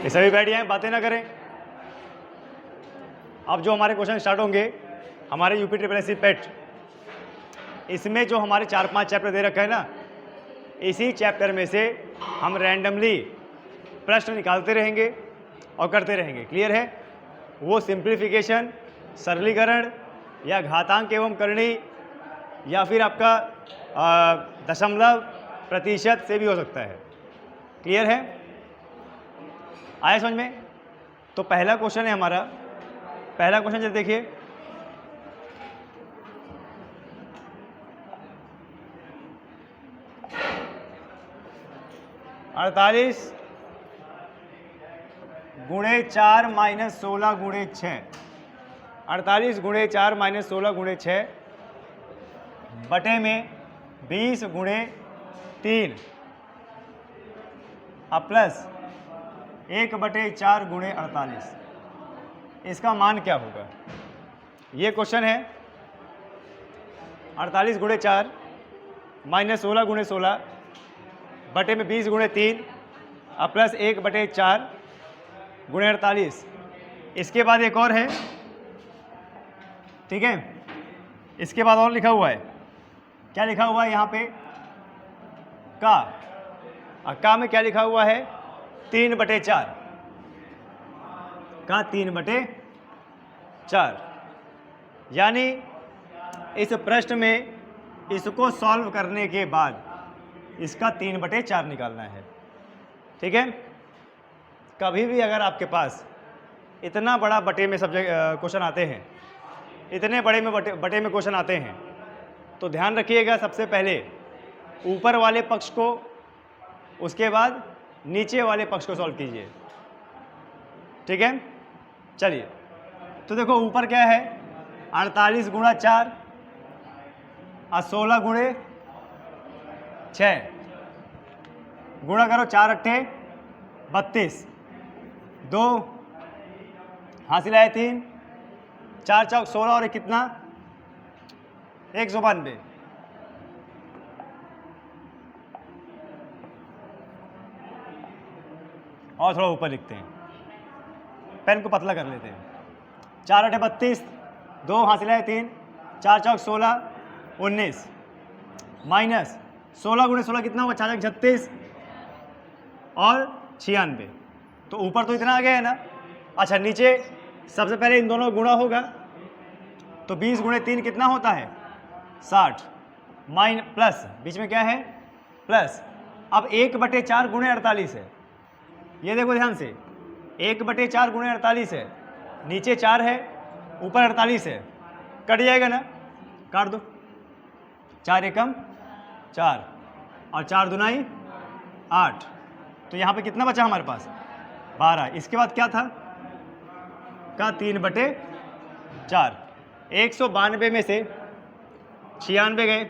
ये सभी बैठ जाएं, बातें ना करें। अब जो हमारे क्वेश्चन स्टार्ट होंगे हमारे यूपी ट्रिपल एस सी पेट, इसमें जो हमारे 4-5 चैप्टर दे रखा है ना, इसी चैप्टर में से हम रैंडमली प्रश्न निकालते रहेंगे और करते रहेंगे। क्लियर है? वो सिंप्लीफिकेशन, सरलीकरण या घातांक एवं करणी या फिर आपका दशमलव, प्रतिशत से भी हो सकता है। क्लियर है? आया समझ में? तो पहला क्वेश्चन है हमारा, पहला क्वेश्चन जब देखिए, अड़तालीस गुणे 4 माइनस 16 गुणे 6, 48 गुणे 4 माइनस 16 गुणे 6 बटे में 20 गुणे 3 अब प्लस 1/4 गुणे 48, इसका मान क्या होगा? ये क्वेश्चन है। 48 गुणे 4 माइनस 16 गुणे 16 बटे में 20 गुणे 3 अब प्लस 1/4 गुणे 48। इसके बाद एक और है, ठीक है? इसके बाद और लिखा हुआ है, क्या लिखा हुआ है यहाँ पे? का में क्या लिखा हुआ है? 3/4 का 3/4, यानी इस प्रश्न में इसको सॉल्व करने के बाद इसका 3/4 निकालना है। ठीक है? कभी भी अगर आपके पास इतना बड़ा बटे में सब्जेक्ट क्वेश्चन आते हैं, इतने बड़े में बटे में क्वेश्चन आते हैं, तो ध्यान रखिएगा सबसे पहले ऊपर वाले पक्ष को, उसके बाद नीचे वाले पक्ष को सॉल्व कीजिए। ठीक है? चलिए, तो देखो ऊपर क्या है? 48 गुणा 4 और 16 गुणे 6, गुणा करो 4 अट्ठे 32, 2 हासिल आए 3, 4 चौक 16 और कितना? 192। और थोड़ा ऊपर लिखते हैं, पेन को पतला कर लेते हैं। 4 अट्ठे 32, 2 हासिल है 3, 4 चौक 16, 19 माइनस 16 गुणे 16 कितना हुआ? 4 36 और 96। तो ऊपर तो इतना आ गया है ना। अच्छा, नीचे सबसे पहले इन दोनों गुणा होगा, तो 20 गुणे 3 कितना होता है? 60 प्लस बीच में क्या है? प्लस। अब 1/4 गुणे 48 है, ये देखो ध्यान से, 1/4 गुणे 48 है, नीचे 4 है, ऊपर 48 है, कट जाएगा ना? काट दो। 4 एकम 4 और 4 दुनाई 8, तो यहाँ पे कितना बचा हमारे पास? 12। इसके बाद क्या था? का 3/4। 192 में से 96 गए,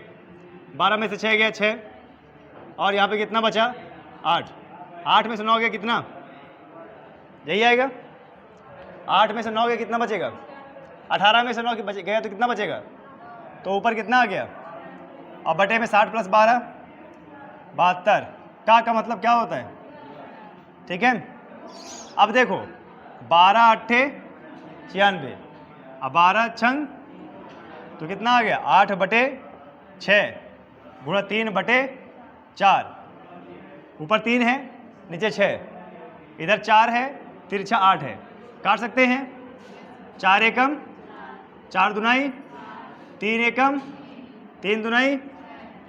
12 में से 6 गया 6, और यहाँ पे कितना बचा? 8। 8 में से 9 गया कितना? यही आएगा। 8 में से 9 गया कितना बचेगा? 18 में से 9 गया तो कितना बचेगा? तो ऊपर कितना आ गया? और बटे में 60 प्लस 12 72। का मतलब क्या होता है? ठीक है? अब देखो 12 अट्ठे 96 अब 12 छंग तो कितना आ गया? 8/6 गुणा 3/4, ऊपर 3 है, नीचे 6, इधर 4 है, तिरछा 8 है, काट सकते हैं। 4 एकम 4 दुनाई, 3 एकम 3 दुनाई,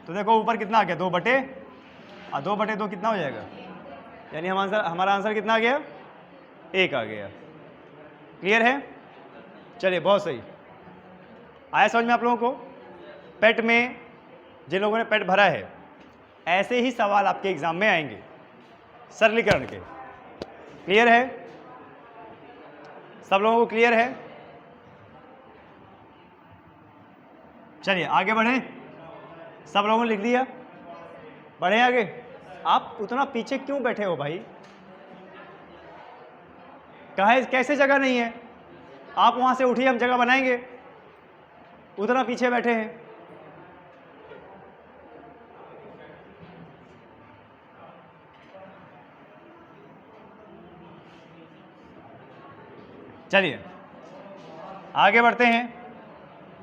तो देखो ऊपर कितना आ गया? 2/, और 2/2 कितना हो जाएगा? यानी हमारा आंसर कितना आ गया? 1 आ गया। क्लियर है? चलिए, बहुत सही। आया समझ में आप लोगों को? पेट में जिन लोगों ने पेट भरा है, ऐसे ही सवाल आपके एग्जाम में आएंगे सरलीकरण के। क्लियर है? सब लोगों को क्लियर है? चलिए आगे बढ़ें। सब लोगों ने लिख दिया? बढ़े आगे। आप उतना पीछे क्यों बैठे हो भाई? कैसे जगह नहीं है? आप वहां से उठिए, हम जगह बनाएंगे। उतना पीछे बैठे हैं। चलिए आगे बढ़ते हैं,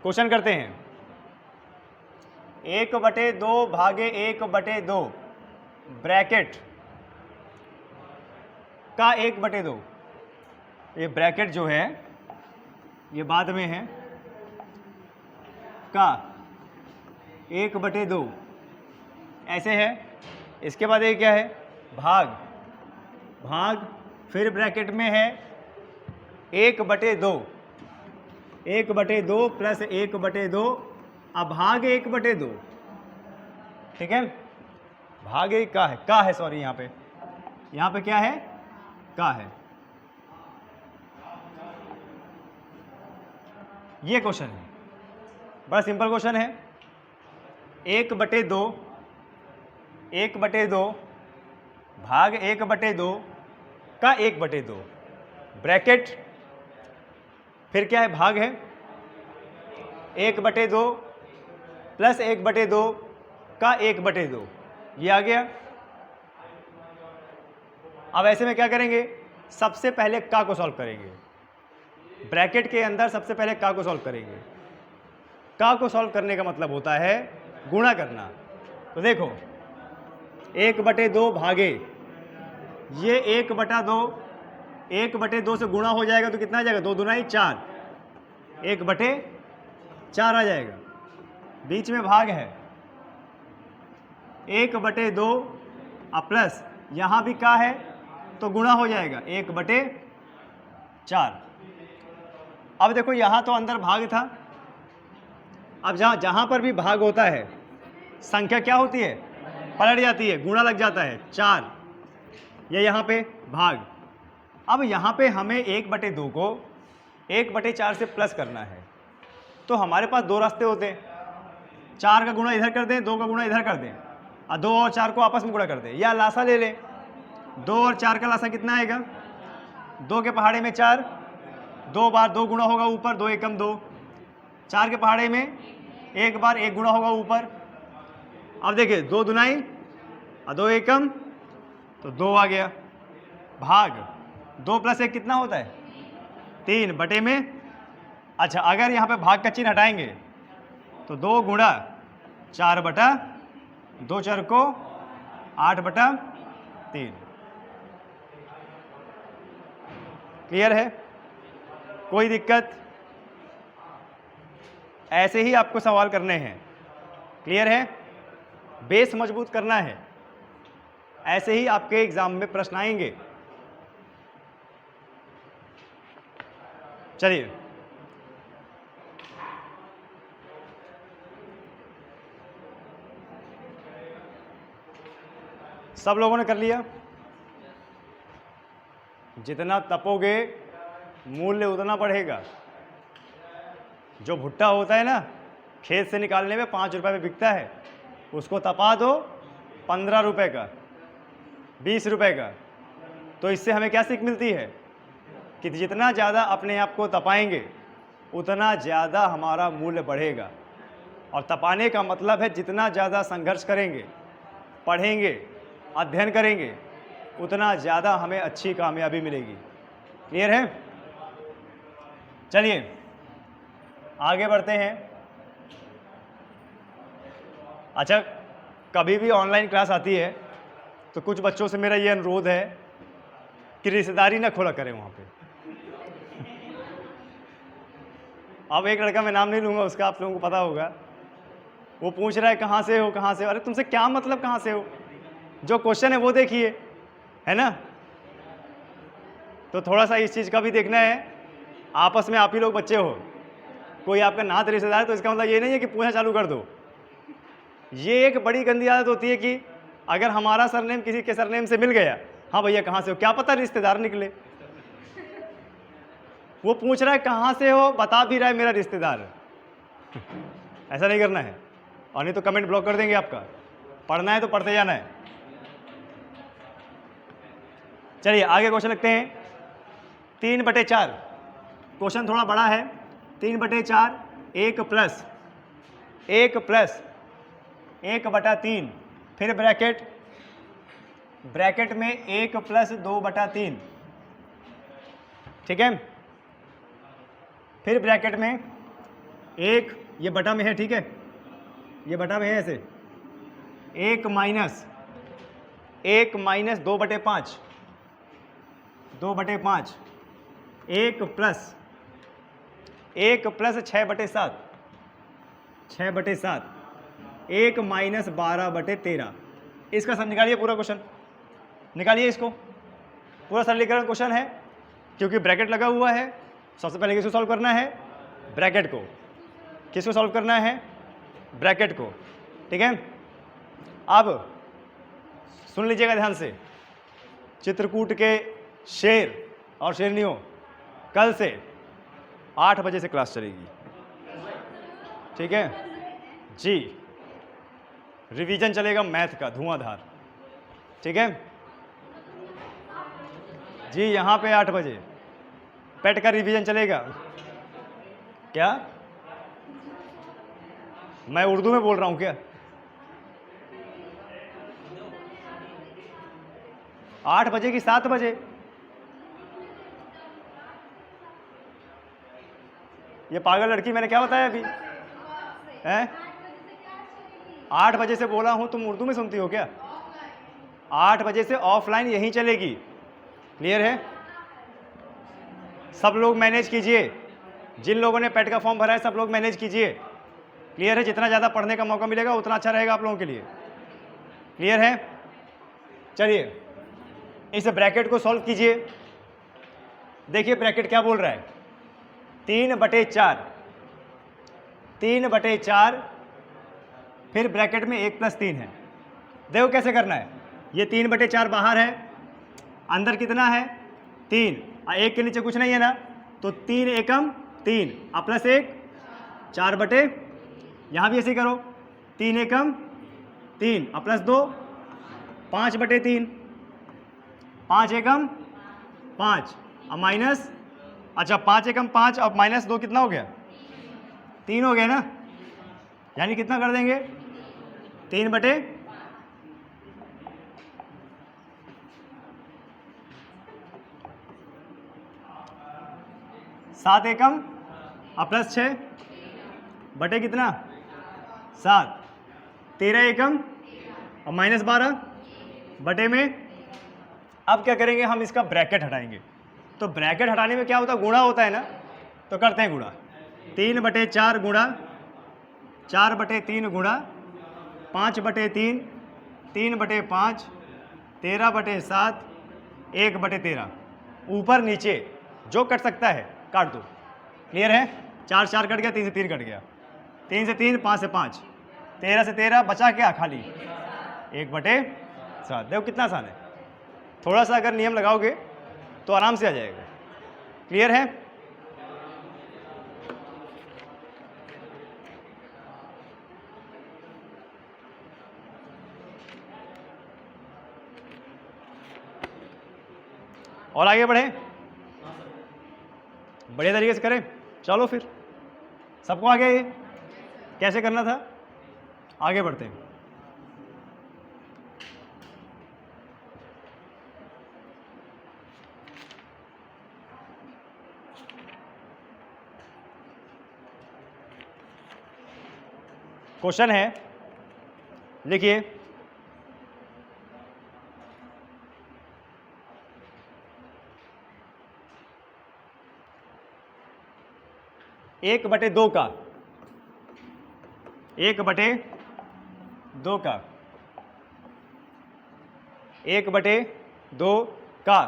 क्वेश्चन करते हैं। 1/2 भागे 1/2 ब्रैकेट का 1/2, ये ब्रैकेट जो है ये बाद में है, का 1/2 ऐसे है। इसके बाद ये क्या है, भाग, भाग फिर ब्रैकेट में है 1/2, 1/2 प्लस 1/2, अब भाग 1/2, ठीक है। भाग एक का है सॉरी, यहाँ पे क्या है, का है। ये क्वेश्चन है, बड़ा सिंपल क्वेश्चन है। 1/2, 1/2 भाग 1/2 का 1/2 ब्रैकेट, फिर क्या है, भाग है 1/2 प्लस 1/2 का 1/2, ये आ गया। अब ऐसे में क्या करेंगे, सबसे पहले का को सॉल्व करेंगे, ब्रैकेट के अंदर सबसे पहले का को सॉल्व करेंगे। का को सॉल्व करने का मतलब होता है गुणा करना। तो देखो 1/2 भागे ये 1/2, 1/2 से गुणा हो जाएगा तो कितना आ जाएगा, 2 दूना 4, 1/4 आ जाएगा। बीच में भाग है 1/2 प्लस यहाँ भी का है तो गुणा हो जाएगा 1/4। अब देखो यहाँ तो अंदर भाग था, अब जहाँ पर भी भाग होता है संख्या क्या होती है, पलट जाती है, गुणा लग जाता है 4, ये यहाँ पे भाग। अब यहाँ पे हमें 1/2 को 1/4 से प्लस करना है, तो हमारे पास 2 रास्ते होते हैं, 4 का गुणा इधर कर दें, 2 का गुणा इधर कर दें, और 2 और 4 को आपस में गुणा कर दें, या लासा ले लें। 2 और 4 का लासा कितना आएगा, 2 के पहाड़े में 4, 2 बार 2 गुणा होगा ऊपर, 2 एकम 2, 4 के पहाड़े में 1 बार 1 गुणा होगा ऊपर। अब देखिए 2 दुनाई और 2 एकम तो 2 आ गया। भाग 2 + 1 कितना होता है, 3 बटे में। अच्छा अगर यहाँ पे भाग का चिन्ह हटाएंगे तो 2 गुणा 4/2 4 को 8/3। क्लियर है, कोई दिक्कत? ऐसे ही आपको सवाल करने हैं, क्लियर है, बेस मजबूत करना है, ऐसे ही आपके एग्जाम में प्रश्न आएंगे। चलिए सब लोगों ने कर लिया, जितना तपोगे मूल्य उतना बढ़ेगा। जो भुट्टा होता है ना खेत से निकालने में 5 रुपए में बिकता है, उसको तपा दो 15 रुपए का, 20 रुपए का। तो इससे हमें क्या सीख मिलती है कि जितना ज़्यादा अपने आप को तपाएंगे उतना ज़्यादा हमारा मूल्य बढ़ेगा। और तपाने का मतलब है जितना ज़्यादा संघर्ष करेंगे, पढ़ेंगे, अध्ययन करेंगे, उतना ज़्यादा हमें अच्छी कामयाबी मिलेगी। क्लियर है? चलिए आगे बढ़ते हैं। अच्छा कभी भी ऑनलाइन क्लास आती है तो कुछ बच्चों से मेरा ये अनुरोध है कि रिश्तेदारी ना खोला करें वहाँ पे। अब एक लड़का, मैं नाम नहीं लूँगा उसका, आप लोगों को पता होगा, वो पूछ रहा है कहाँ से हो, कहाँ से हो। अरे तुमसे क्या मतलब कहाँ से हो, जो क्वेश्चन है वो देखिए, है ना। तो थोड़ा सा इस चीज़ का भी देखना है। आपस में आप ही लोग बच्चे हो, कोई आपका नात रिश्तेदार है तो इसका मतलब ये नहीं है कि पूछना चालू कर दो। ये एक बड़ी गंदी आदत होती है कि अगर हमारा सरनेम किसी के सरनेम से मिल गया, हाँ भैया कहाँ से हो, क्या पता रिश्तेदार निकले। वो पूछ रहा है कहाँ से हो, बता भी रहा है मेरा रिश्तेदार। ऐसा नहीं करना है, और नहीं तो कमेंट ब्लॉक कर देंगे आपका। पढ़ना है तो पढ़ते जाना है। चलिए आगे क्वेश्चन लिखते हैं। 3/4 क्वेश्चन थोड़ा बड़ा है। 3/4 1 प्लस 1/3, फिर ब्रैकेट में 1 + 2/3, ठीक है। फिर ब्रैकेट में एक, ये बटा में है, ठीक है, ये बटा में है ऐसे, एक माइनस 2/5, 2/5, एक प्लस 6/7, 6/7, एक माइनस 12/13। इसका सब निकालिए, पूरा क्वेश्चन निकालिए, इसको पूरा सरलीकरण क्वेश्चन है, क्योंकि ब्रैकेट लगा हुआ है। सबसे पहले किसको सॉल्व करना है? ब्रैकेट को। किसको सॉल्व करना है? ब्रैकेट को, ठीक है। अब सुन लीजिएगा ध्यान से, चित्रकूट के शेर और शेरनियों, कल से 8 बजे से क्लास चलेगी, ठीक है जी। रिवीजन चलेगा मैथ का धुआंधार, ठीक है जी। यहाँ पे 8 बजे पेट का रिवीजन चलेगा। क्या मैं उर्दू में बोल रहा हूँ क्या? 8 बजे की 7 बजे? ये पागल लड़की, मैंने क्या बताया अभी? हैं? 8 बजे से बोला हूं, तुम उर्दू में सुनती हो क्या? 8 बजे से ऑफलाइन यहीं चलेगी, क्लियर है? सब लोग मैनेज कीजिए, जिन लोगों ने पेट का फॉर्म भरा है सब लोग मैनेज कीजिए, क्लियर है? जितना ज़्यादा पढ़ने का मौका मिलेगा उतना अच्छा रहेगा आप लोगों के लिए, क्लियर है? चलिए इस ब्रैकेट को सॉल्व कीजिए। देखिए ब्रैकेट क्या बोल रहा है, 3/4, 3/4, फिर ब्रैकेट में 1 + 3 है। देखो कैसे करना है, ये 3/4 बाहर है, अंदर कितना है? 3, 1 के नीचे कुछ नहीं है ना, तो 3 एकम 3 प्लस 1, 4/, यहाँ भी ऐसे करो, 3 एकम 3 प्लस 2, 5/3, 5 एकम 5 और माइनस, अच्छा 5 एकम 5 और माइनस 2 कितना हो गया? 3 हो गया ना, यानी कितना कर देंगे? 3/, 7 एकम और प्लस 6 बटे कितना? 7, 13 एकम और माइनस 12 बटे में। अब क्या करेंगे हम? इसका ब्रैकेट हटाएंगे। तो ब्रैकेट हटाने में क्या होता है? गुणा होता है ना, तो करते हैं गुणा। 3/4 गुणा 4/3 गुणा 5/3, 3/5, 13/7, 1/13। ऊपर नीचे जो कट सकता है काट दो, क्लियर है? 4 4 कट गया, 3 से 3 कट गया, 3 से 3, 5 से 5, 13 से 13 बचा क्या? खाली 1/7। देखो कितना आसान है, थोड़ा सा अगर नियम लगाओगे तो आराम से आ जाएगा, क्लियर है? और आगे बढ़े, बढ़िया तरीके से करें। चलो फिर सबको आगे कैसे करना था, आगे बढ़ते हैं। क्वेश्चन है, लिखिए, एक बटे दो का 1/2 का 1/2 का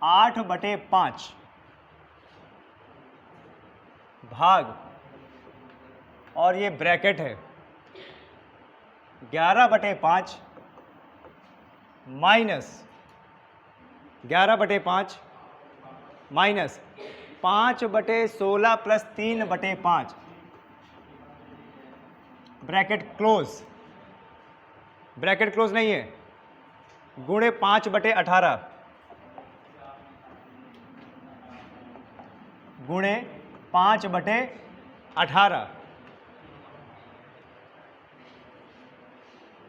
8/5 भाग, और ये ब्रैकेट है 11/5 minus 11/5 minus 5/16 plus 3/5 bracket close, bracket close नहीं है, गुणे 5/18 गुणे 5/18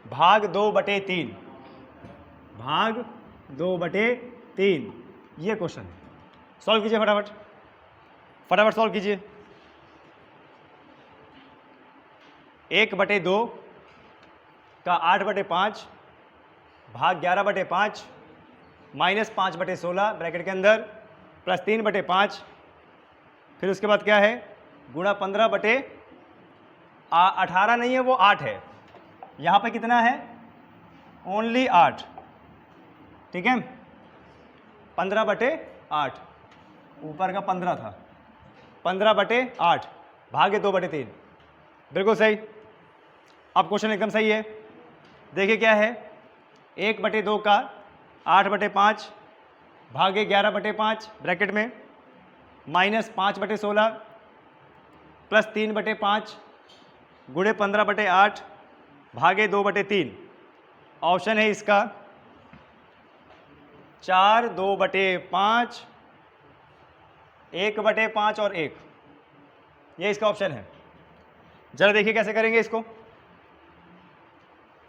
भाग 2/3 भाग 2/3। ये क्वेश्चन सॉल्व कीजिए फटाफट। फटाफट सॉल्व कीजिए। 1/2 का 8/5 भाग 11/5 माइनस 5/16 ब्रैकेट के अंदर प्लस 3/5, फिर उसके बाद क्या है गुणा 15/18 नहीं है वो 8 है, यहाँ पे कितना है ओनली 8, ठीक है 15/8, ऊपर का 15 था, 15/8 भागे 2/3, बिल्कुल सही। अब क्वेश्चन एकदम सही है, देखिए क्या है 1/2 का 8/5 भागे 11/5 ब्रैकेट में माइनस 5/16 प्लस 3/5 गुणे 15/8 भागे 2/3। ऑप्शन है इसका 4, 2/5, 1/5 और 1, ये इसका ऑप्शन है। जरा देखिए कैसे करेंगे इसको।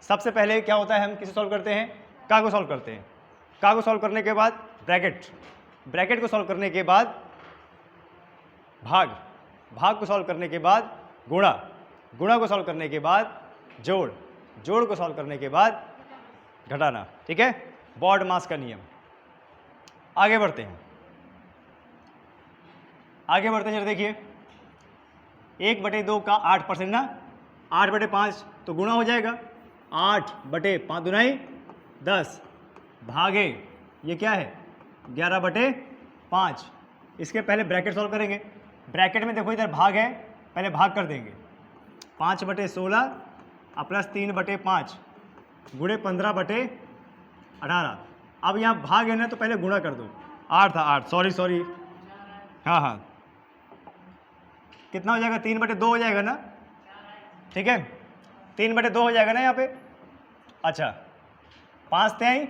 सबसे पहले क्या होता है, हम किसे सॉल्व करते हैं, का को सॉल्व करते हैं। का को सॉल्व करने के बाद ब्रैकेट को सॉल्व करने के बाद भाग को सॉल्व करने के बाद गुणा को सॉल्व करने के बाद जोड़ को सॉल्व करने के बाद घटाना, ठीक है, बॉड मास का नियम। आगे बढ़ते हैं जरा देखिए 1/2 का 8% ना, 8/5 तो गुणा हो जाएगा 8/5 दुनाई 10 भागे ये क्या है 11/5। इसके पहले ब्रैकेट सॉल्व करेंगे। ब्रैकेट में देखो इधर भाग है, पहले भाग कर देंगे 5/16 और प्लस 3/5 गुणे 15/18। अब यहाँ भाग है ना तो पहले गुणा कर दो, 8 था 8, सॉरी हाँ कितना हो जाएगा 3/2 हो जाएगा ना, ठीक है 3/2 हो जाएगा ना यहाँ पे। अच्छा 5 3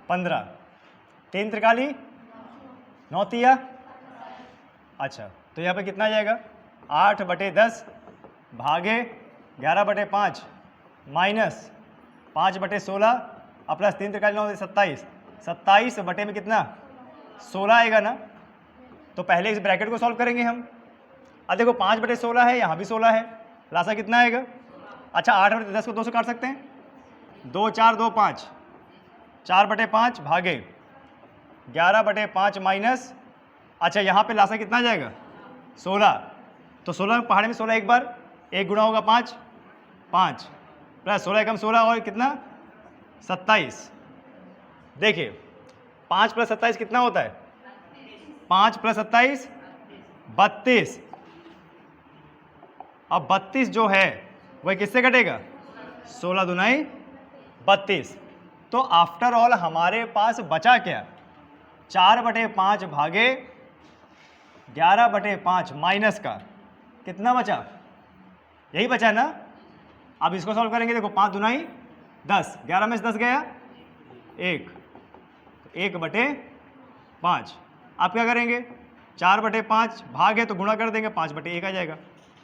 15, 3 त्रिकाली 9 तिया, अच्छा तो यहाँ पे कितना आ जाएगा 8/10 भागे 11/5 माइनस 5/16 और प्लस 3 त्रिकाली 9 27, 27 बटे में कितना 16 आएगा ना। तो पहले इस ब्रैकेट को सॉल्व करेंगे हम। अब देखो 5/16 है, यहाँ भी 16 है, लासा कितना आएगा। अच्छा 8/10 को 2 से काट सकते हैं, 2 4 2 5, 4/5 भागे 11/5 माइनस, अच्छा यहाँ पे लासा कितना आ जाएगा 16, तो 16 पहाड़े में 16 एक बार, एक गुणा होगा 5 प्लस 16 एकम 16 और कितना 27। देखिए 5 + 27 कितना होता है, 5 + 27 32। अब 32 जो है वह किससे कटेगा 16 दुनाई 32। तो आफ्टर ऑल हमारे पास बचा क्या 4/5 भागे 11/5 माइनस का कितना बचा, यही बचा ना। अब इसको सॉल्व करेंगे, देखो 5 दुनाई 10, 11 में से 10 गया 1, 1/5। आप क्या करेंगे 4/5 भाग है तो गुणा कर देंगे 5/1 आ जाएगा,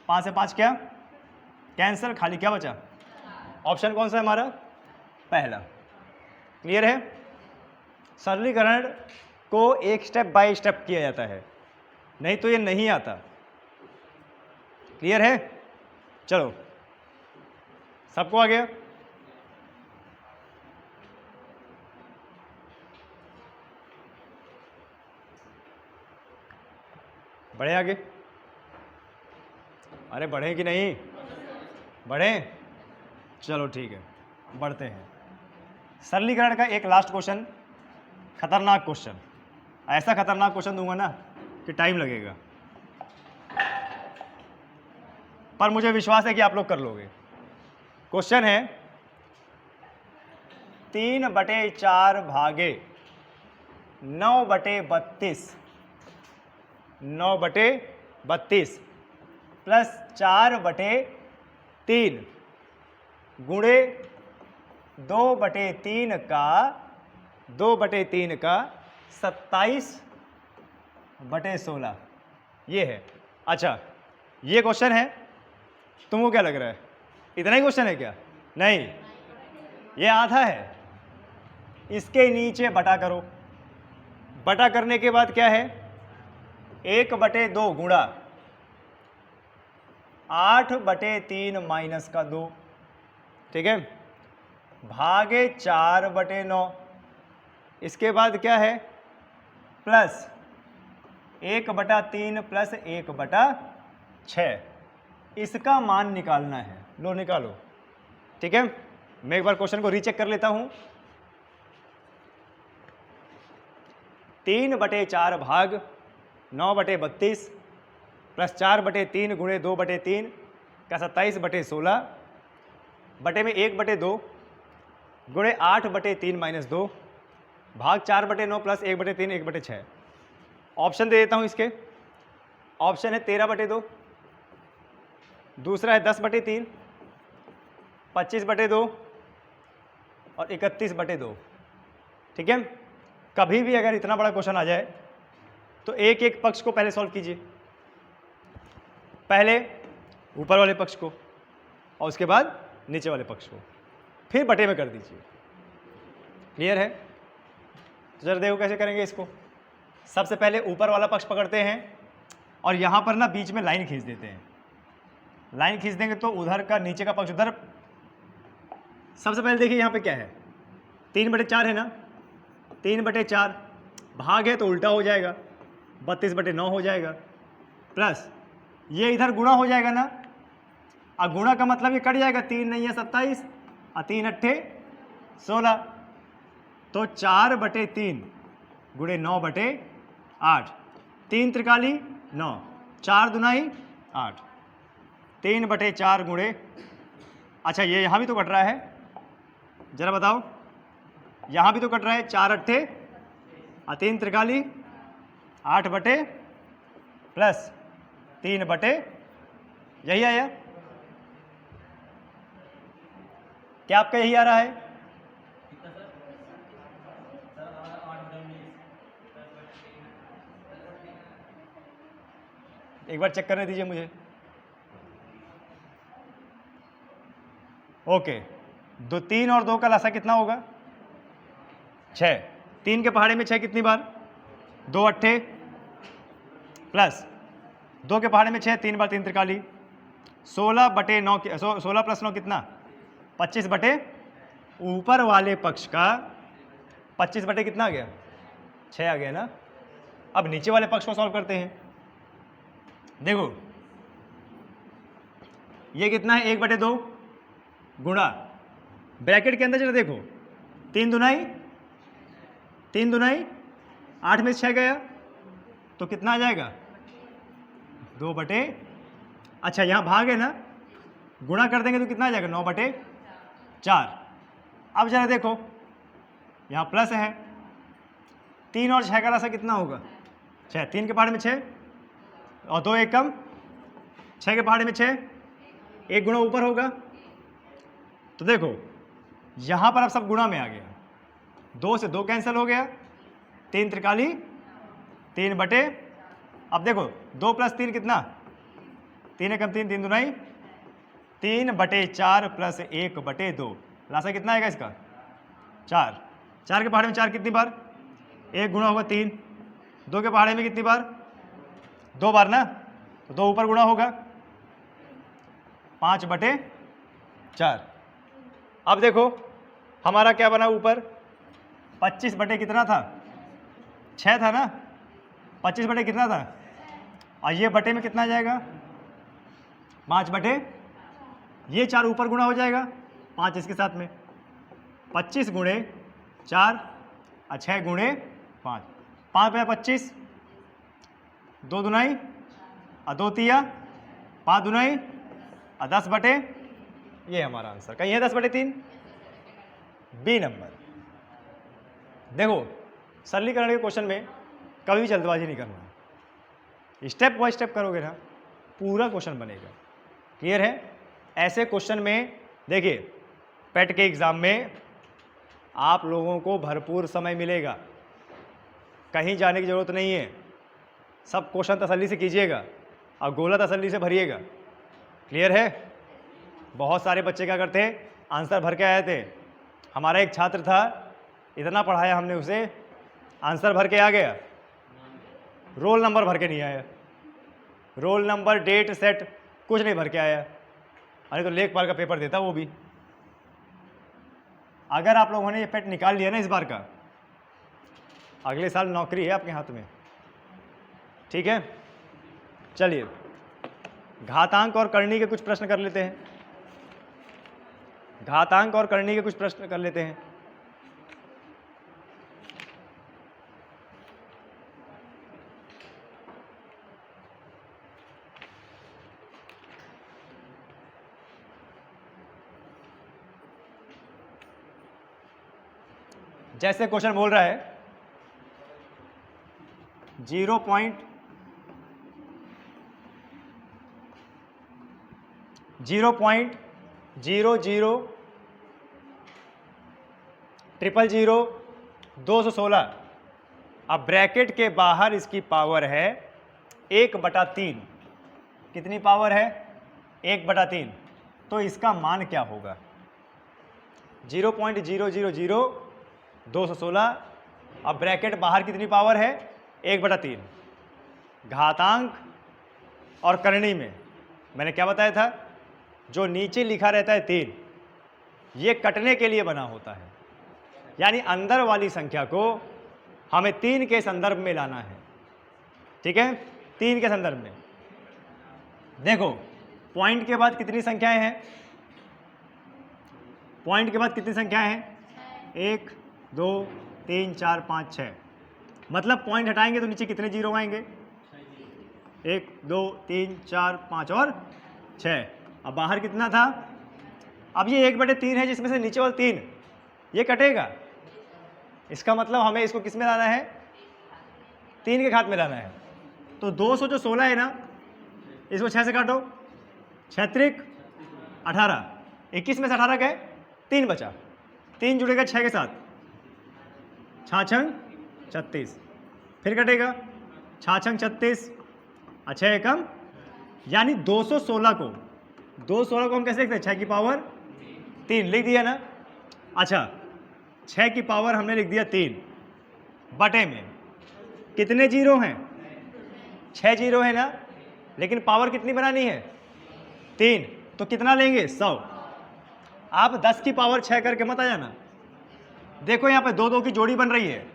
5 से 5 क्या कैंसिल, खाली क्या बचा, ऑप्शन कौन सा है हमारा पहला। क्लियर है। सरलीकरण को एक स्टेप बाय स्टेप किया जाता है, नहीं तो ये नहीं आता। क्लियर है, चलो सबको आ गया। बढ़े आगे, अरे बढ़े कि नहीं बढ़े, चलो ठीक है बढ़ते हैं। सरलीकरण का एक लास्ट क्वेश्चन, खतरनाक क्वेश्चन, ऐसा खतरनाक क्वेश्चन दूंगा ना कि टाइम लगेगा, पर मुझे विश्वास है कि आप लोग कर लोगे। क्वेश्चन है 3/4 भागे 9/32 प्लस 4/3 गुणे 2/3 का 27/16 ये है। अच्छा ये क्वेश्चन है, तुमको क्या लग रहा है इतना ही क्वेश्चन है क्या, नहीं ये आधा है। इसके नीचे बटा करो, बटा करने के बाद क्या है 1/2 गुणा 8/3 माइनस का 2, ठीक है, भागे 4/9। इसके बाद क्या है, प्लस 1/3 प्लस 1/6। इसका मान निकालना है। लो निकालो, ठीक है। मैं एक बार क्वेश्चन को रीचेक कर लेता हूं। 3/4 भाग 9/32 प्लस 4/3 गुणे 2/3 का 27/16 बटे में 1/2 गुणे 8/3 माइनस 2 भाग 4/9 प्लस 1/3 1/6। ऑप्शन दे देता हूं इसके। ऑप्शन है 13/2, दूसरा है 10/3, 25/2 और 31/2, ठीक है। कभी भी अगर इतना बड़ा क्वेश्चन आ जाए तो एक एक पक्ष को पहले सॉल्व कीजिए, पहले ऊपर वाले पक्ष को और उसके बाद नीचे वाले पक्ष को, फिर बटे में कर दीजिए। क्लियर है? तो जरा देखो कैसे करेंगे इसको। सबसे पहले ऊपर वाला पक्ष पकड़ते हैं और यहां पर ना बीच में लाइन खींच देते हैं। लाइन खींच देंगे तो उधर का नीचे का पक्ष उधर। सबसे पहले देखिए यहां पे क्या है, 3/4 है ना, 3/4 भाग है तो उल्टा हो जाएगा, 32/9 हो जाएगा, प्लस ये इधर गुणा हो जाएगा ना। अब गुणा का मतलब ये कट जाएगा, 3 नहीं है 27 और 3 अट्ठे 16, तो 4/3 गुणे 9/8, 3 त्रिकाली 9, 4 दुनाई 8, 3/4 गुणे, अच्छा ये यहाँ भी तो कट रहा है, जरा बताओ, यहाँ भी तो कट रहा है, 4 अट्ठे और 3 त्रिकाली 8 बटे प्लस 3 बटे, यही आया क्या आपका? यही आ रहा है। एक बार चेक करने दीजिए मुझे। ओके, 3 और 2 का लसा कितना होगा? 6। 3 के पहाड़े में 6 कितनी बार? 2 अट्ठे प्लस 2 के पहाड़े में 6, 3 बार 3 त्रिकाली, 16/9, 16 प्लस 9 कितना? 25 बटे ऊपर वाले पक्ष का 25 बटे कितना आ गया? 6 आ गया ना। अब नीचे वाले पक्ष को सॉल्व करते हैं। देखो ये कितना है, 1/2 गुणा, ब्रैकेट के अंदर चलो देखो, 3 दुनाई 8 में 6 गया तो कितना आ जाएगा? 2 बटे, अच्छा यहाँ भाग है ना, गुणा कर देंगे तो कितना आ जाएगा? 9/4। अब जरा देखो यहाँ प्लस है, 3 और 6 का लसा कितना होगा? 6। 3 के पहाड़े में 6 और 2 एक कम, 6 के पहाड़े में 6, एक गुणा ऊपर होगा। तो देखो यहाँ पर अब सब गुणा में आ गया, 2 से 2 कैंसिल हो गया, 3 त्रिकाली 3 बटे, अब देखो 2 प्लस 3 कितना? 3 एकम 3, 3 दुनाई 3/4 प्लस 1/2, लासा कितना आएगा इसका? 4। 4 के पहाड़े में 4 कितनी बार? 1 गुणा होगा 3, 2 के पहाड़े में कितनी बार? 2 बार ना, तो 2 ऊपर गुणा होगा, 5/4। अब देखो हमारा क्या बना ऊपर? 25 बटे कितना था? 6 था ना, 25 बटे कितना था? और ये बटे में कितना आ जाएगा? 5 बटे, ये 4 ऊपर गुणा हो जाएगा, 5 इसके साथ में, 25 गुणे 4 और 6 गुणे 5, 5 पे 25, 2 दुनाई और 2 तिया 5 दुनाई और 10 बटे, ये हमारा आंसर। कहीं है 10/3? B number. देखो सरलीकरण के क्वेश्चन में कभी भी जल्दबाजी नहीं करना, स्टेप बाय स्टेप करोगे ना पूरा क्वेश्चन बनेगा। क्लियर है? ऐसे क्वेश्चन में देखिए पेट के एग्जाम में आप लोगों को भरपूर समय मिलेगा, कहीं जाने की जरूरत नहीं है, सब क्वेश्चन तसल्ली से कीजिएगा और गोला तसल्ली से भरिएगा। क्लियर है? बहुत सारे बच्चे क्या करते हैं, आंसर भर के आए थे। हमारा एक छात्र था, इतना पढ़ाया हमने उसे, आंसर भर के आ गया, रोल नंबर भर के नहीं आया, रोल नंबर डेट सेट कुछ नहीं भर के आया। अरे तो लेखपाल का पेपर देता वो भी। अगर आप लोगों ने ये पेट निकाल लिया ना इस बार का, अगले साल नौकरी है आपके हाथ में, ठीक है। चलिए घातांक और करनी के कुछ प्रश्न कर लेते हैं, घातांक और करनी के कुछ प्रश्न कर लेते हैं। जैसे क्वेश्चन बोल रहा है 0.0000000216। अब ब्रैकेट के बाहर इसकी पावर है 1/3। कितनी पावर है? 1/3। तो इसका मान क्या होगा? 0.000216। अब ब्रैकेट बाहर कितनी पावर है? 1/3। घातांक और करनी में मैंने क्या बताया था? जो नीचे लिखा रहता है 3, ये कटने के लिए बना होता है, यानी अंदर वाली संख्या को हमें 3 के संदर्भ में लाना है, ठीक है। 3 के संदर्भ में देखो, पॉइंट के बाद कितनी संख्याएं हैं? पॉइंट के बाद कितनी संख्याएं हैं? 1 2 3 4 5 6। मतलब पॉइंट हटाएंगे तो नीचे कितने जीरो आएंगे? 1 2 3 4 5 और 6। अब बाहर कितना था? अब ये 1/3 है, जिसमें से नीचे वाला 3 ये कटेगा। इसका मतलब हमें इसको किस में लाना है? 3 के घात में लाना है। तो 216 है ना, इसको 6 से काटो, 6 त्रिक 18, 21 में से 18 गए, 3 बचा, 3 जुड़ेगा 6 के साथ, 6 छंग 36, फिर कटेगा 6 छंग 36, 6 एकम, यानी 216 को हम कैसे लिखते हैं? 6 की पावर 3 लिख दिया ना। अच्छा, 6 की पावर हमने लिख दिया 3, बटे में कितने जीरो हैं? 6 जीरो है ना, लेकिन पावर कितनी बनानी है? 3। तो कितना लेंगे? 100। आप 10 की पावर 6 करके मत आ जाना। देखो यहाँ पे 2 की जोड़ी बन रही है,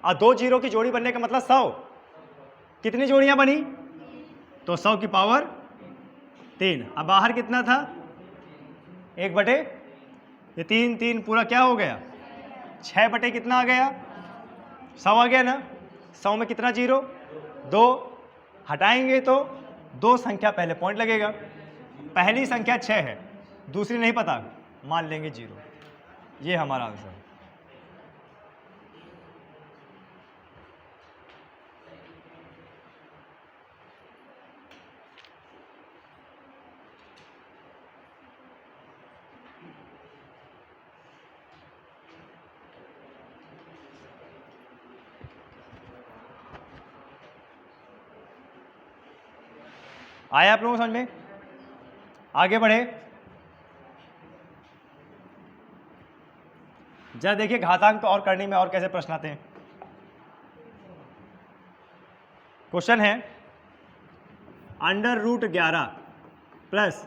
और 2 जीरो की जोड़ी बनने का मतलब 100। कितनी जोड़ियां बनी? तो 100 की पावर 3। अब बाहर कितना था? 1 बटे ये 3 पूरा क्या हो गया? 6 बटे कितना आ गया? 100 आ गया ना। 100 में कितना जीरो? 2। हटाएंगे तो 2 संख्या पहले पॉइंट लगेगा। पहली संख्या 6 है, दूसरी नहीं पता, मान लेंगे 0। ये हमारा आंसर है। आया आप लोगों को समझ में? आगे बढ़े, जरा देखिए घातांक और करनी में और कैसे प्रश्न आते हैं। क्वेश्चन है √11 प्लस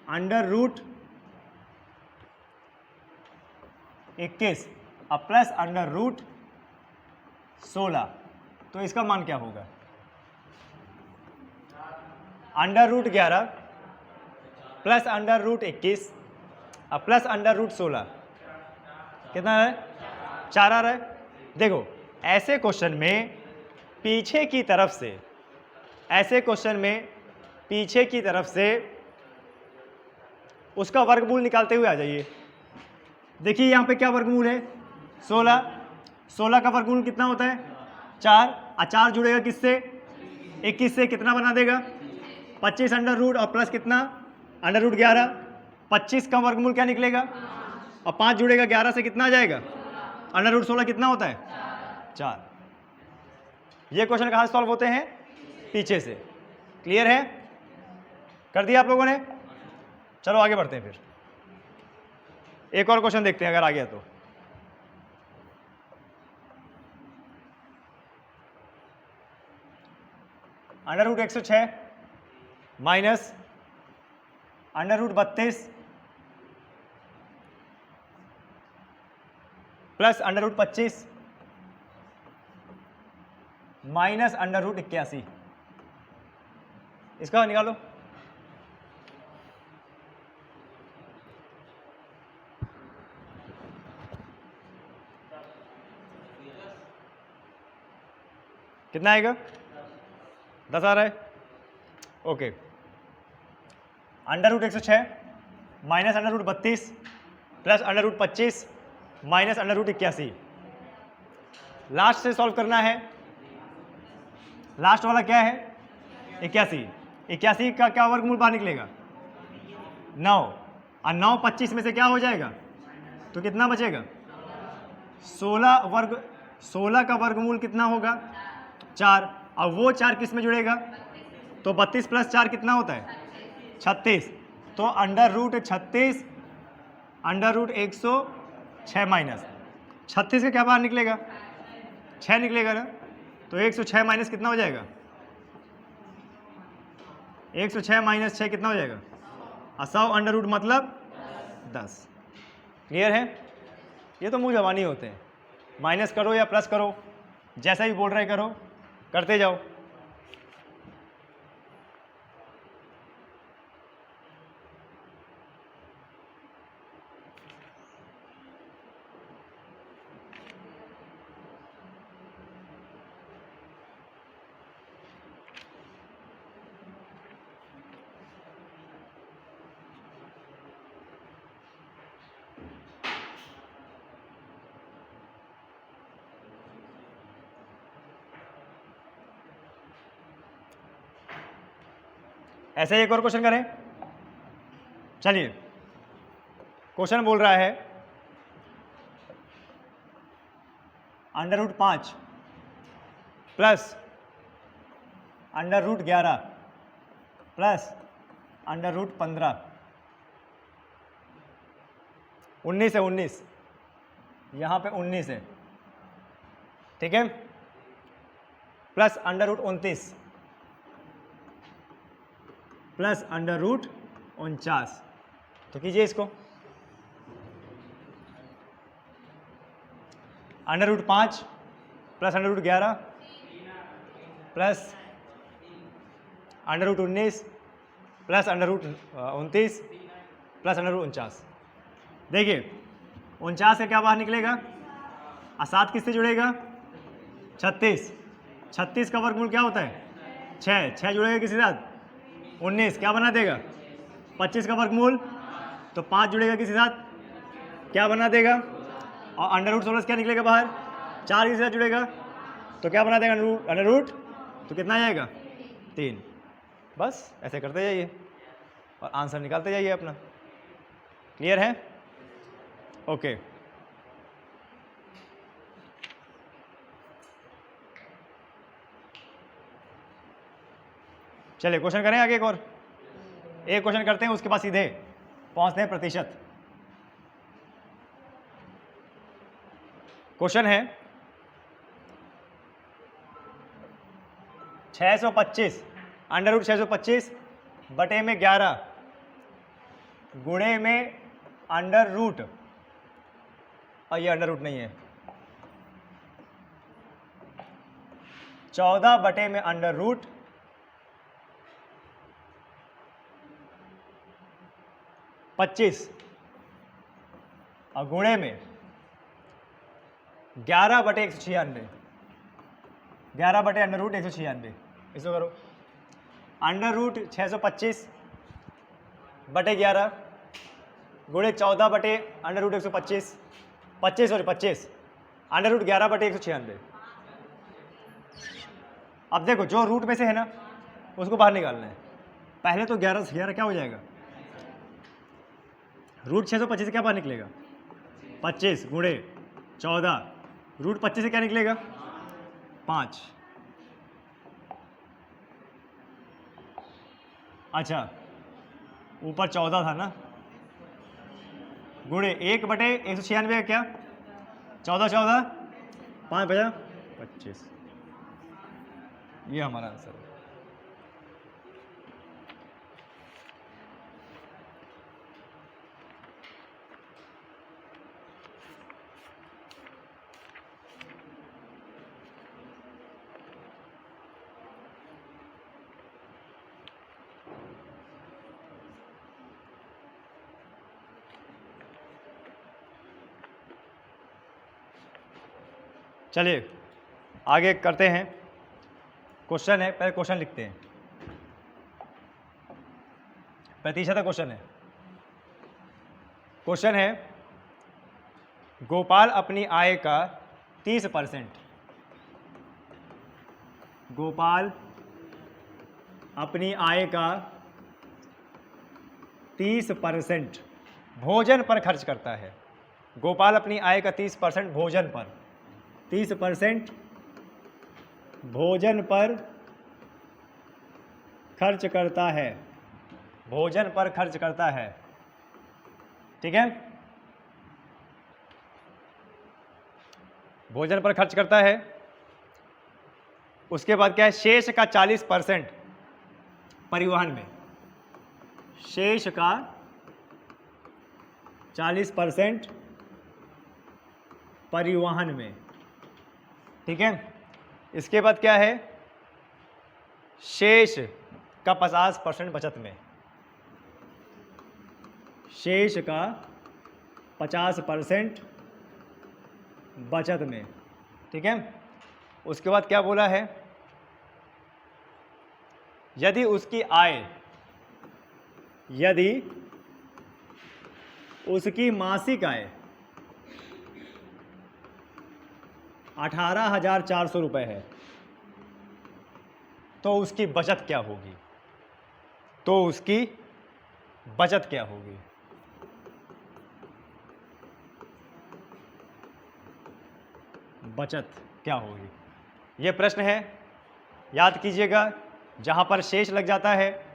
√21 और प्लस √16। तो इसका मान क्या होगा? √11 प्लस √21 और प्लस √16 कितना है? 4 आ रहा है। देखो ऐसे क्वेश्चन में पीछे की तरफ से उसका वर्गमूल निकालते हुए आ जाइए। देखिए यहाँ पे क्या वर्गमूल है? 16 का वर्गमूल कितना होता है? 4। और 4 जुड़ेगा किससे? 21 से। कितना बना देगा? 25 √ और प्लस कितना? √11। 25 का वर्गमूल क्या निकलेगा? और 5 जुड़ेगा 11 से, कितना आ जाएगा? √16 कितना होता है? 4। ये क्वेश्चन कहाँ से सॉल्व होते हैं? पीछे से। क्लियर है? कर दिया आप लोगों ने? चलो आगे बढ़ते हैं। फिर एक और क्वेश्चन देखते हैं, अगर आ गया तो। Under root 106 minus under root 32 plus under root 25 minus under root 81। इसका निकालो। कितना आएगा? 10 आ रहा है। Okay, under root 106 minus under root 32 plus under root 25 minus under root 81। Last से सॉल्व करना है। लास्ट वाला क्या है? 81। 81 का क्या वर्गमूल बाहर निकलेगा? 9। और 9 25 में से क्या हो जाएगा? तो कितना बचेगा? 16 का वर्गमूल कितना होगा? 4। और वो 4 किस में जुड़ेगा? तो 32 प्लस 4 कितना होता है? 36। तो under root 36 under root 106 minus 36 का क्या बाहर निकलेगा? 6 निकलेगा ना। तो 106 माइनस कितना हो जाएगा? 106 माइनस 6 कितना हो जाएगा? 100 अंडर रूट मतलब 10। क्लियर है? ये तो मुंह जबानी होते हैं, माइनस करो या प्लस करो, जैसा भी बोल रहे करो, करते जाओ। ऐसे ही एक और क्वेश्चन करें। चलिए, क्वेश्चन बोल रहा है under root 5 plus under root 11 plus under root 15 19 है। 19 यहाँ पे 19 है, ठीक है, plus under root 29 plus under root 49। तो कीजिए इसको। Under root 5 plus under root 11 plus under root 19 plus under root 29 plus under root 49। देखिए 49 का क्या बाहर निकलेगा? और 7 किससे जुड़ेगा? 36। 36 का वर्गमूल क्या होता है? 6। 6 जुड़ेगा किसके साथ? 19। क्या बना देगा? 25 का वर्गमूल, तो 5 जुड़ेगा किसी साथ? क्या बना देगा? और अंडर रूट 16 क्या निकलेगा बाहर? 4 किसी साथ जुड़ेगा, तो क्या बना देगा? अंडर रूट, तो कितना आएगा? 3। बस ऐसे करते जाइए और आंसर निकालते जाइए अपना। क्लियर है? ओके, चलिए क्वेश्चन करें आगे। एक क्वेश्चन करते हैं, उसके बाद सीधे पहुंचते हैं प्रतिशत। क्वेश्चन है 625 अंडर रूट 625 बटे में 11 गुणे में अंडर रूट, और ये अंडर रूट नहीं है, 14 बटे में अंडर रूट 25 और गुणे में 11 बटे 196, 11 बटे अंडर रूट 196। इसको करो। अंडर रूट 625 बटे 11 गुणे 14 बटे अंडर रूट 125 25 अंडर रूट 11 बटे 196। अब देखो जो रूट में से है ना उसको बाहर निकालना है। पहले तो 11 से 11 क्या हो जाएगा? रूट 625 से क्या बाहर निकलेगा? 25 गुणे 14, रूट 25 से क्या निकलेगा? 5। अच्छा, ऊपर 14 था ना, गुणे 1 बटे 196 का क्या? 14 5 बजा 25। ये हमारा आंसर है। चलिए आगे करते हैं। क्वेश्चन है, पहले क्वेश्चन लिखते हैं। प्रतिशत का क्वेश्चन है। क्वेश्चन है गोपाल अपनी आय का 30%, गोपाल अपनी आय का 30% भोजन पर खर्च करता है। गोपाल अपनी आय का 30% भोजन पर, 30% भोजन पर खर्च करता है, भोजन पर खर्च करता है। ठीक है, भोजन पर खर्च करता है। उसके बाद क्या है, शेष का 40% परिवहन में, शेष का 40% परिवहन में। ठीक है, इसके बाद क्या है, शेष का 50% बचत में, शेष का 50% बचत में। ठीक है, उसके बाद क्या बोला है, यदि उसकी आय, यदि उसकी मासिक आय 18,400 रुपये है तो उसकी बचत क्या होगी, तो उसकी बचत क्या होगी। बचत क्या होगी, ये प्रश्न है, याद कीजिएगा। जहाँ पर शेष लग जाता है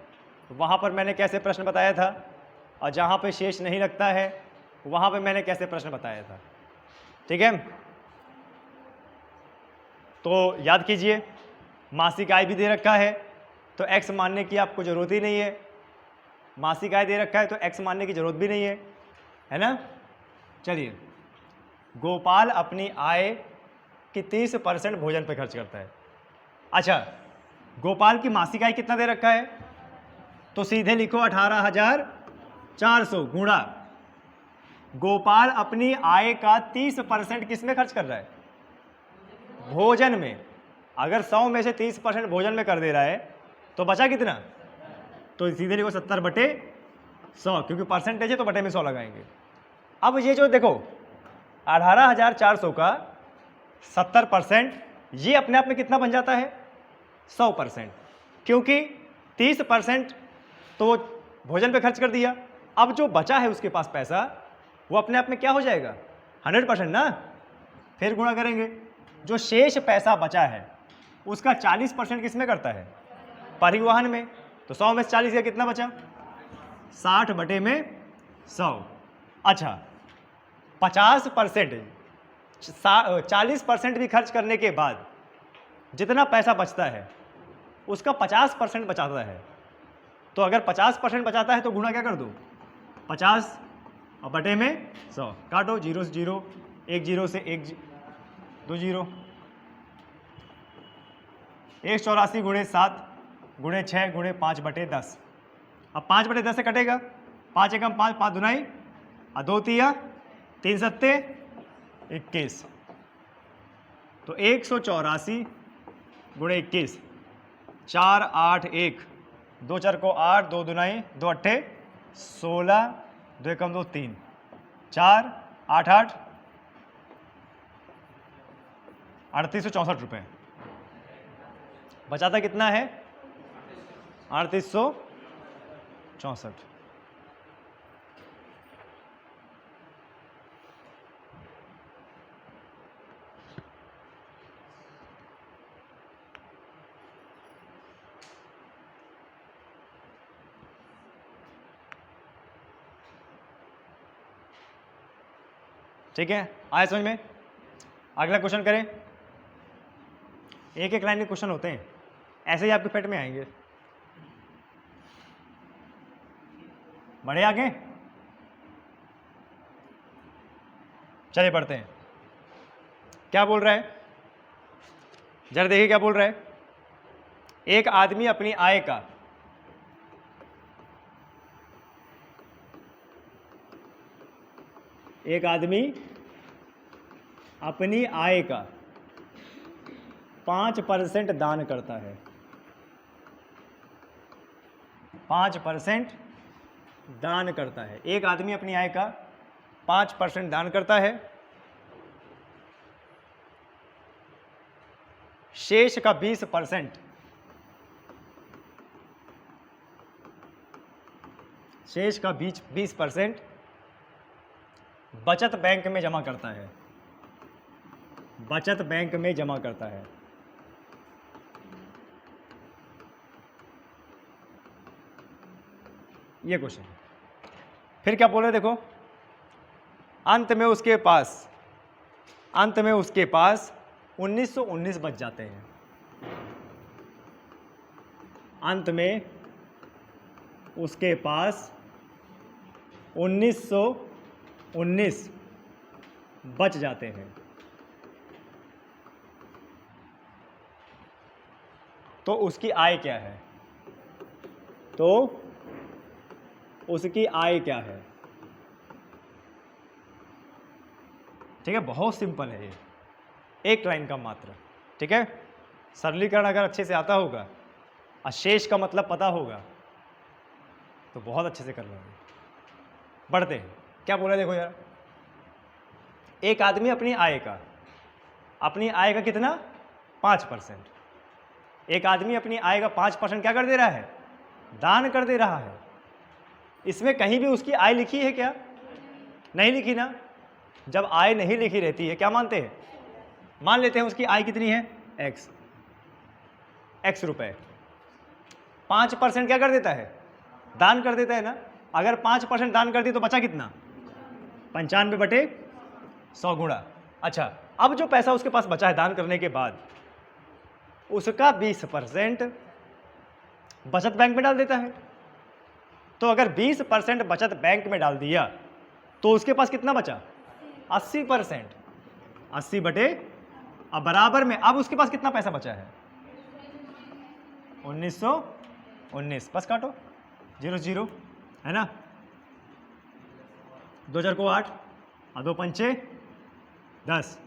वहाँ पर मैंने कैसे प्रश्न बताया था, और जहाँ पे शेष नहीं लगता है वहाँ पे मैंने कैसे प्रश्न बताया था। ठीक है, तो याद कीजिए, मासिक आय भी दे रखा है तो x मानने की आपको ज़रूरत ही नहीं है, मासिक आय दे रखा है तो x मानने की ज़रूरत भी नहीं है ना। चलिए, गोपाल अपनी आय कि 30% भोजन पे खर्च करता है। अच्छा, गोपाल की मासिक आय कितना दे रखा है, तो सीधे लिखो 18,400 गुणा गोपाल अपनी आय का 30% किस में खर्च कर रहा है, भोजन में। अगर 100 में से 30% भोजन में कर दे रहा है तो बचा कितना, तो सीधे लिखो 70/100, क्योंकि परसेंटेज है तो बटे में 100 लगाएंगे। अब ये जो देखो 18,400 का 70%, ये अपने आप में कितना बन जाता है, 100%, क्योंकि 30% तो भोजन पे खर्च कर दिया। अब जो बचा है उसके पास पैसा, वो अपने आप में क्या हो जाएगा, 100% ना। फिर गुणा करेंगे, जो शेष पैसा बचा है उसका 40% किस में करता है, परिवहन में। तो 100 में से 40 का कितना बचा, 60/100। अच्छा, 50%, 40% भी खर्च करने के बाद जितना पैसा बचता है उसका 50% बचाता है। तो अगर 50% बचाता है तो गुणा क्या कर दो, 50/100, काटो, 0 से 0, 1 0 से 1 2 0, 184 × 7 × 6 × 5/10। अब 5/10 से कटेगा, 5 एकम 5, 5 दुनाई, 2 तिया, 3 सत्ते 21, तो 184 × 21, 4 8 1, 2 4 को 8, 2 दुनाई, 2 अट्ठे 16, 2 एकम 2 3, 4 8 8 3864 रुपये। बचाता कितना है, 3864। ठीक है, आए समझ में। अगला क्वेश्चन करें। एक एक लाइन के क्वेश्चन होते हैं, ऐसे ही आपके पेट में आएंगे। बढ़े आगे, चलिए पढ़ते हैं। क्या बोल रहा है, जरा देखिए क्या बोल रहा है। एक आदमी अपनी आय का अपनी आय का 5% दान करता है, 5% दान करता है। एक आदमी अपनी आय का 5% दान करता है, शेष का 20%, शेष का 20% बचत बैंक में जमा करता है, बचत बैंक में जमा करता है। ये क्वेश्चन। फिर क्या बोल रहे देखो, अंत में उसके पास 1919 बच जाते हैं, अंत में उसके पास 1919 बच जाते हैं। तो उसकी आय क्या है? तो उसकी आय क्या है? ठीक है, बहुत सिंपल है ये, एक लाइन का मात्र। ठीक है, सरलीकरण अगर अच्छे से आता होगा और शेष का मतलब पता होगा तो बहुत अच्छे से कर लेंगे। बढ़ते हैं, क्या बोला देखो यार, एक आदमी अपनी आय का कितना 5%, एक आदमी अपनी आय का 5% क्या कर दे रहा है? दान कर दे रहा है। इसमें कहीं भी उसकी आय लिखी है क्या? नहीं लिखी ना। जब आय नहीं लिखी रहती है क्या मानते हैं? मान लेते हैं उसकी आय कितनी है? x रुपए। 5% क्या कर देता है? दान कर देता है ना। अगर 5% दान कर दी तो बचा कितना? 95/100 गुणा। अच्छा, अब जो पैसा उसके पास बचा है दान करने के बाद, उसका 20% बचत बैंक में डाल देता है। तो अगर 20% बचत बैंक में डाल दिया तो उसके पास कितना बचा? 80%। 80 अब बराबर में अब उसके पास कितना पैसा बचा है? 1919। बस काटो, 0 0 है ना। 2000 को 8 और 2 पंचे 10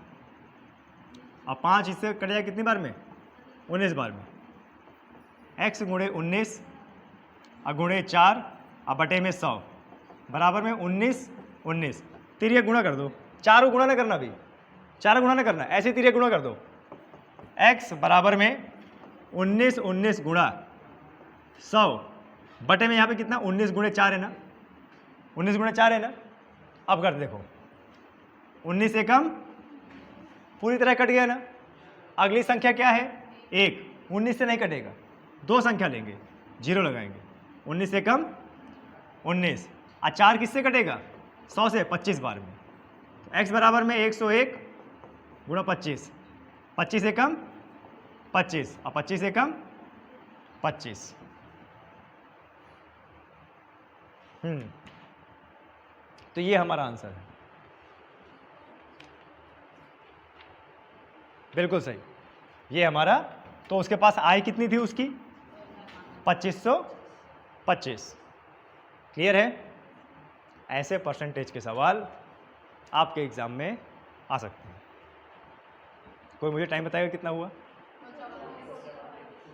और 5 इससे कट जाए कितनी बार में? 19 बार में। x गुणे 19 और गुणे 4 और बटे में 100 बराबर में 19 तिरिया गुणा कर दो। 4 गुणा ना करना, भी 4 गुणा ना करना, ऐसे तिरिया गुणा कर दो। x बराबर में 19 गुणा 100 बटे में यहाँ पे कितना? 19 गुणे 4 है ना, 19 गुणे 4 है ना। अब कर देखो, 19 से कम पूरी तरह कट गया ना। अगली संख्या क्या है? 1। 19 से नहीं कटेगा, 2 संख्या लेंगे, 0 लगाएंगे। 19 से कम 19 और 4 किससे कटेगा? 100 से, 25 बार में। तो x बराबर में 101 गुणा 25, 25 से कम 25 और 25 से कम 25। तो ये हमारा आंसर है, बिल्कुल सही, ये हमारा। तो उसके पास आय कितनी थी उसकी? 2525। क्लियर है? ऐसे परसेंटेज के सवाल आपके एग्जाम में आ सकते हैं। कोई मुझे टाइम बताएगा कितना हुआ?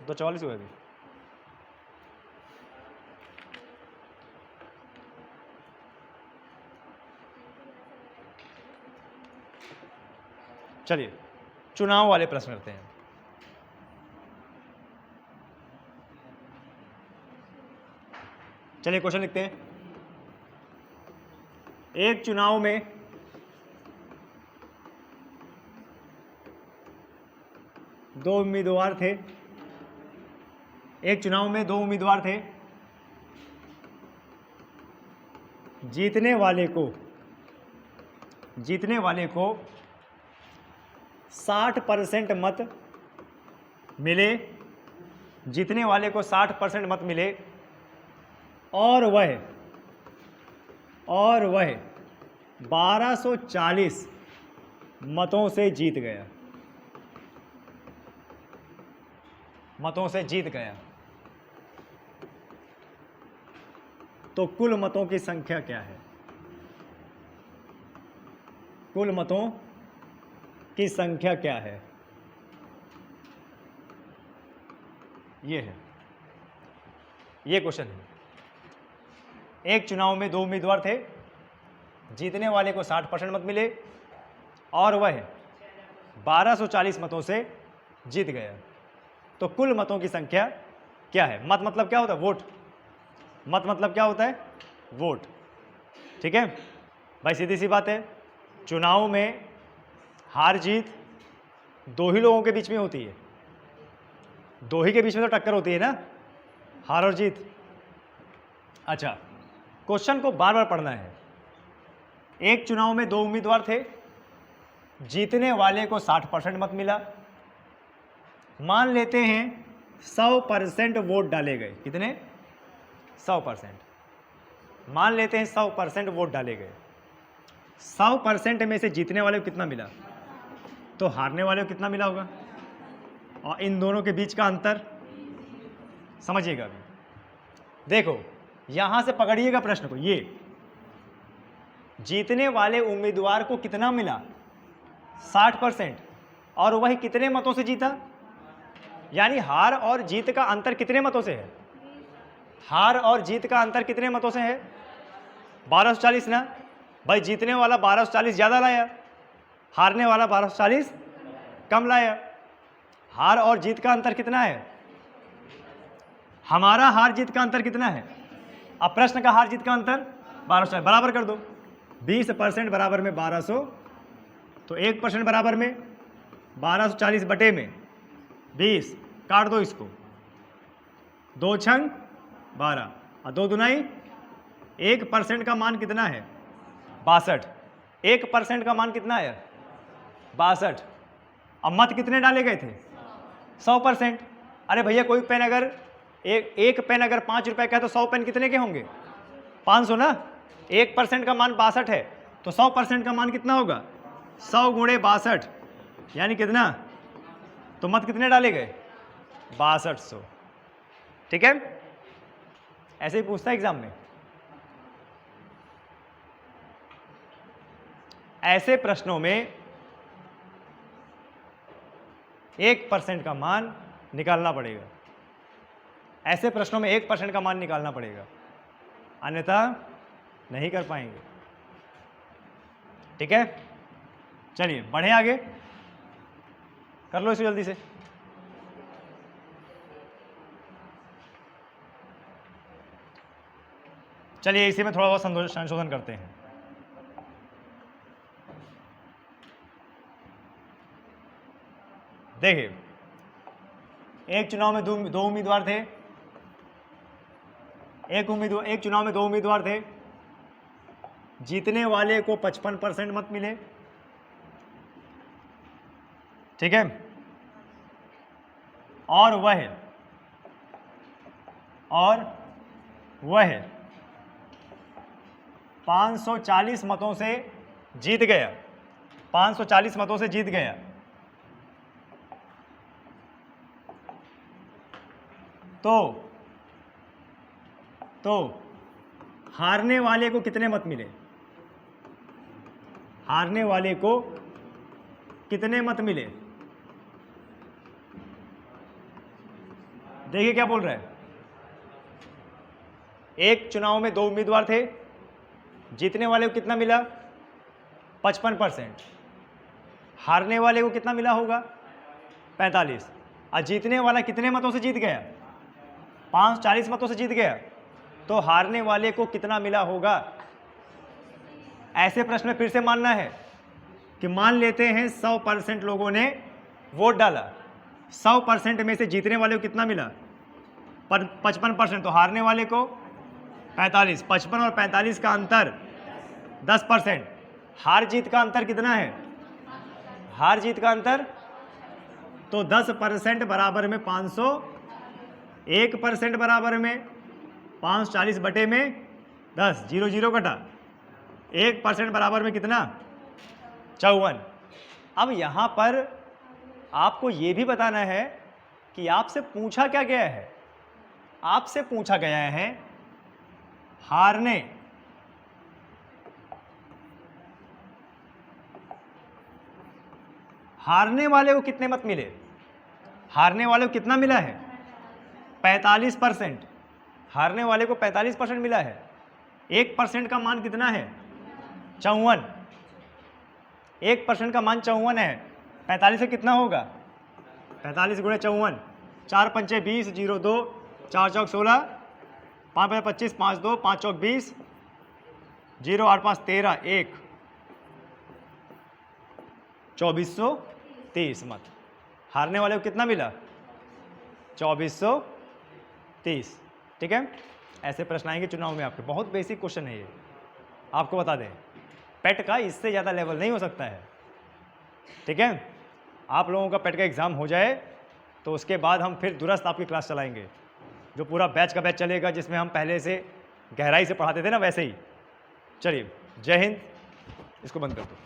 2:44 हुआ अभी। चलिए चुनाव वाले प्रश्न करते हैं। चलिए क्वेश्चन लिखते हैं। एक चुनाव में दो उम्मीदवार थे, एक चुनाव में 2 उम्मीदवार थे। जीतने वाले को 60% मत मिले, जीतने वाले को 60% मत मिले और वह 1240 मतों से जीत गया। तो कुल मतों की संख्या क्या है? कुल मतों की संख्या क्या है? ये है, ये क्वेश्चन है। एक चुनाव में 2 उम्मीदवार थे, जीतने वाले को 60% मत मिले और वह 1240 मतों से जीत गया। तो कुल मतों की संख्या क्या है? मत मतलब क्या होता है? वोट। मत मतलब क्या होता है? वोट। ठीक है भाई, सीधी सी बात है। चुनाव में हार जीत 2 ही लोगों के बीच में होती है, 2 ही के बीच में तो टक्कर होती है ना, हार और जीत। अच्छा, क्वेश्चन को बार बार पढ़ना है। एक चुनाव में 2 उम्मीदवार थे, जीतने वाले को 60% मत मिला। मान लेते हैं 100% वोट डाले गए। कितने? 100%। मान लेते हैं 100% वोट डाले गए। 100% में से जीतने वाले को कितना मिला? तो हारने वाले को कितना मिला होगा? और इन दोनों के बीच का अंतर समझिएगा। अभी देखो, यहां से पकड़िएगा प्रश्न को। ये जीतने वाले उम्मीदवार को कितना मिला? 60%। और वह कितने मतों से जीता? यानी हार और जीत का अंतर कितने मतों से है? हार और जीत का अंतर कितने मतों से है? 1240 ना भाई। जीतने वाला 1240 ज़्यादा लाया, हारने वाला 1240 कम लाया। हार और जीत का अंतर कितना है? हमारा हार जीत का अंतर कितना है? अब प्रश्न का हार जीत का अंतर 1240 बराबर कर दो। 20% बराबर में 1200, तो 1% बराबर में 1240 बटे में 20। काट दो इसको, 2 छंग 12 और 2 दुनाई 1% का मान कितना है? 62। 1% का मान कितना है? 62। अब मत कितने डाले गए थे? 100%। अरे भैया, कोई पेन अगर एक पेन अगर 5 रुपए का है तो 100 पेन कितने के होंगे? 500 ना। 1% का मान 62 है, तो 100% का मान कितना होगा? 100 गुणे 62, यानी कितना? तो मत कितने डाले गए? 6200। ठीक है, ऐसे ही पूछता है एग्जाम में। ऐसे प्रश्नों में 1% का मान निकालना पड़ेगा। ऐसे प्रश्नों में 1% का मान निकालना पड़ेगा, अन्यथा नहीं कर पाएंगे। ठीक है, चलिए बढ़े आगे। कर लो इसे जल्दी से। चलिए इसी में थोड़ा बहुत संशोधन करते हैं। देखिए, एक चुनाव में 2 उम्मीदवार थे। एक चुनाव में 2 उम्मीदवार थे, जीतने वाले को 55% मत मिले। ठीक है, और वह 540 मतों से जीत गया। 540 मतों से जीत गया। तो हारने वाले को कितने मत मिले? हारने वाले को कितने मत मिले? देखिए क्या बोल रहा है। एक चुनाव में 2 उम्मीदवार थे, जीतने वाले को कितना मिला? 55%। हारने वाले को कितना मिला होगा? 45। और जीतने वाला कितने मतों से जीत गया? 540 मतों से जीत गया। तो हारने वाले को कितना मिला होगा? ऐसे प्रश्न में फिर से मानना है कि मान लेते हैं 100% लोगों ने वोट डाला, 100% में से जीतने वाले को कितना मिला? 55%। तो हारने वाले को 45। 55 और 45 का अंतर 10%। हार जीत का अंतर कितना है? हार जीत का अंतर तो 10% बराबर में 500, 1% बराबर में 540 बटे में 10, 0 0 कटा, 1% बराबर में कितना? 54। अब यहां पर आपको यह भी बताना है कि आपसे पूछा क्या गया है। आपसे पूछा गया है हारने वाले को कितने मत मिले? हारने वाले को कितना मिला है? 45%, हारने वाले को 45% मिला है। 1% का मान कितना है? 54। 1% का मान 54 है। 45 से कितना होगा? 45 गुणे 54, 4 पंचे 20, 0 2, 4 चौक 16, 5 5 25, 5 2, 5 चौक 20, 0 8 5 13, 1 2430 मत। हारने वाले को कितना मिला? 2430। ठीक है, ऐसे प्रश्न आएंगे चुनाव में आपके, बहुत बेसिक क्वेश्चन है ये। आपको बता दें, पेट का इससे ज़्यादा लेवल नहीं हो सकता है। ठीक है, आप लोगों का पेट का एग्ज़ाम हो जाए तो उसके बाद हम फिर दुरुस्त आपकी क्लास चलाएंगे, जो पूरा बैच का बैच चलेगा, जिसमें हम पहले से गहराई से पढ़ाते थे ना, वैसे ही। चलिए, जय हिंद। इसको बंद कर दो।